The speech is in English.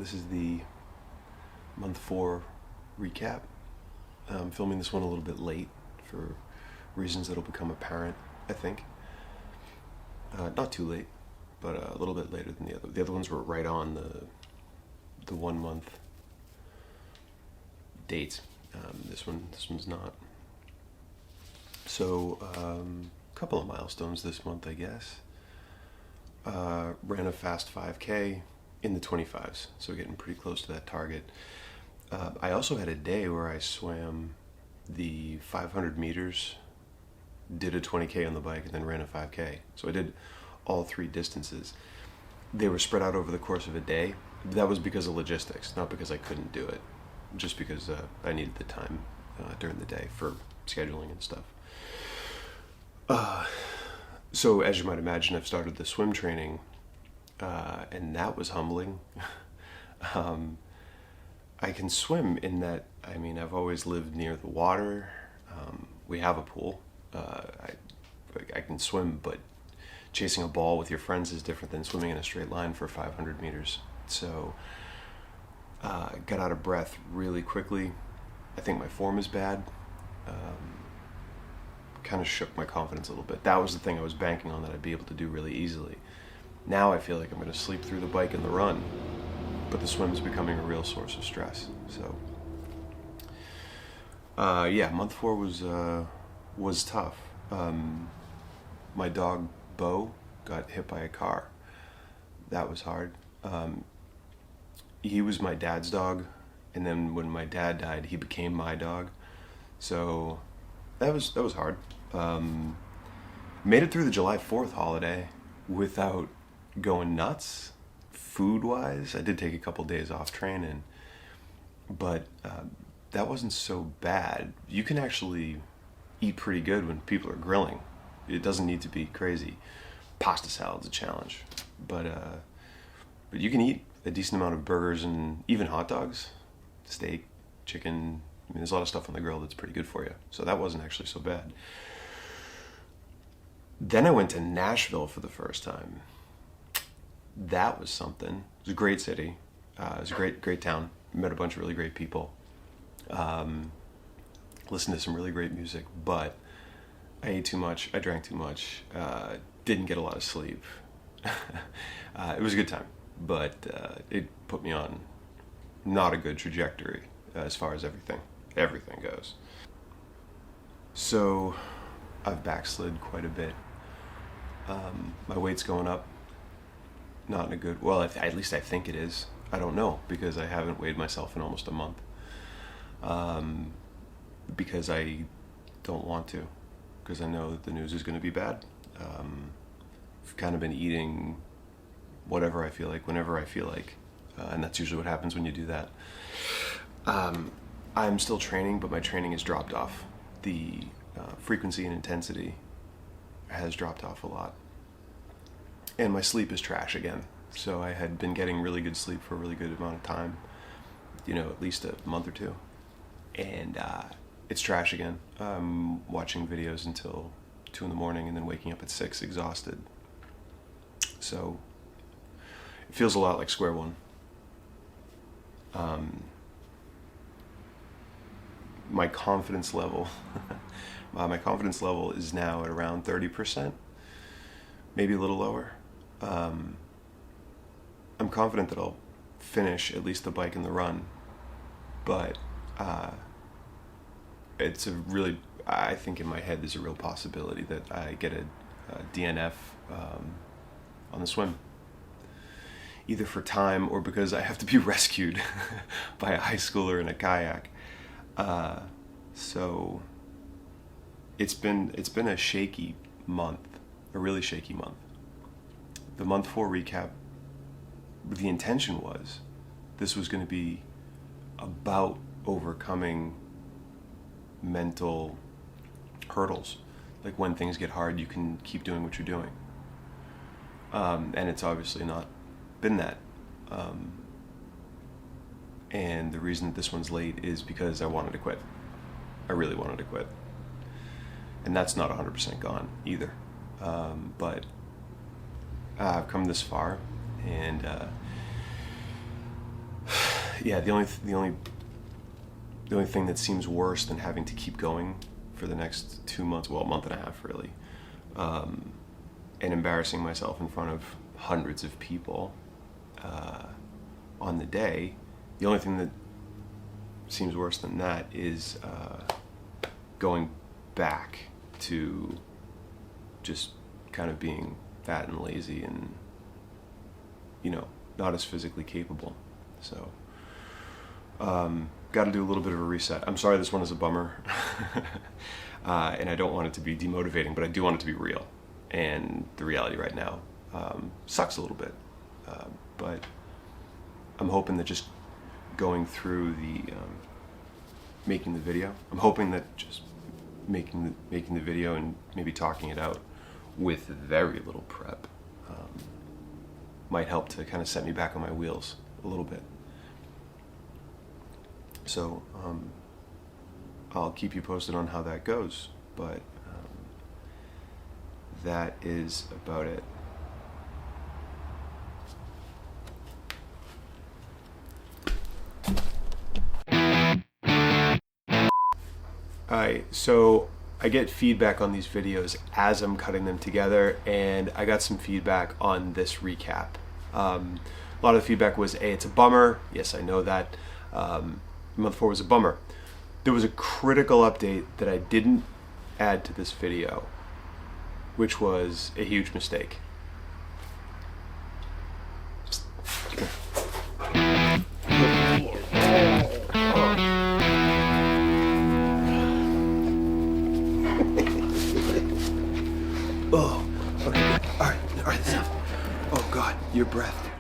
this is the month 4 recap. I'm filming this one a little bit late for reasons that'll become apparent, I think. Not too late, but a little bit later than the other. The other ones were right on the 1 month date. This one's not. So, a couple of milestones this month, I guess. Ran a fast 5K in the 25s, so getting pretty close to that target. I also had a day where I swam the 500 meters, did a 20K on the bike, and then ran a 5K. So I did all 3 distances. They were spread out over the course of a day. That was because of logistics, not because I couldn't do it, just because I needed the time during the day for scheduling and stuff. So as you might imagine, I've started the swim training, and that was humbling. I can swim in that, I've always lived near the water. We have a pool. I can swim, but chasing a ball with your friends is different than swimming in a straight line for 500 meters. So I got out of breath really quickly. I think my form is bad. Kind of shook my confidence a little bit. That was the thing I was banking on, that I'd be able to do really easily. Now I feel like I'm going to sleep through the bike and the run, but the swim is becoming a real source of stress. So month 4 was tough. My dog Bo got hit by a car. That was hard. He was my dad's dog, and then when my dad died, he became my dog. So that was hard. Made it through the July 4th holiday without going nuts food-wise. I did take a couple days off training, but that wasn't so bad. You can actually eat pretty good when people are grilling. It doesn't need to be crazy. Pasta salad's a challenge, but you can eat a decent amount of burgers and even hot dogs, steak, chicken. There's a lot of stuff on the grill that's pretty good for you. So that wasn't actually so bad. Then I went to Nashville for the first time. That was something. It was a great city. It was a great town. Met a bunch of really great people. Listened to some really great music, but I ate too much. I drank too much. Didn't get a lot of sleep. It was a good time, but it put me on not a good trajectory as far as everything goes. So I've backslid quite a bit. My weight's going up, not in a good, well, at least I think it is. I don't know, because I haven't weighed myself in almost a month. Because I don't want to, because I know that the news is going to be bad. I've kind of been eating whatever I feel like, whenever I feel like, and that's usually what happens when you do that. I'm still training, but my training has dropped off. The frequency and intensity has dropped off a lot. And my sleep is trash again. So I had been getting really good sleep for a really good amount of time, at least a month or 2. And it's trash again. I'm watching videos until 2 in the morning and then waking up at 6 exhausted. So it feels a lot like square one. My confidence level is now at around 30%, maybe a little lower. I'm confident that I'll finish at least the bike and the run, but I think in my head there's a real possibility that I get a DNF on the swim, either for time or because I have to be rescued by a high schooler in a kayak. So it's been a shaky month, a really shaky month. The month 4 recap, the intention was this was going to be about overcoming mental hurdles. Like when things get hard, you can keep doing what you're doing. And it's obviously not been that. And the reason that this one's late is because I wanted to quit. I really wanted to quit. And that's not 100% gone either. But I've come this far, and yeah, the only thing that seems worse than having to keep going for the next 2 months, well, a month and a half really, and embarrassing myself in front of hundreds of people on the day, the only thing that seems worse than that is going back to just kind of being fat and lazy and, not as physically capable. So, got to do a little bit of a reset. I'm sorry this one is a bummer, and I don't want it to be demotivating, but I do want it to be real. And the reality right now sucks a little bit, but I'm hoping that just going through the making the video, I'm hoping that just making the video and maybe talking it out with very little prep might help to kind of set me back on my wheels a little bit. So I'll keep you posted on how that goes, but that is about it. Alright, so I get feedback on these videos as I'm cutting them together, and I got some feedback on this recap. A lot of the feedback was, hey, it's a bummer. Yes, I know that. Month 4 was a bummer. There was a critical update that I didn't add to this video, which was a huge mistake. Oh, okay. All right, that's enough. Oh God, your breath.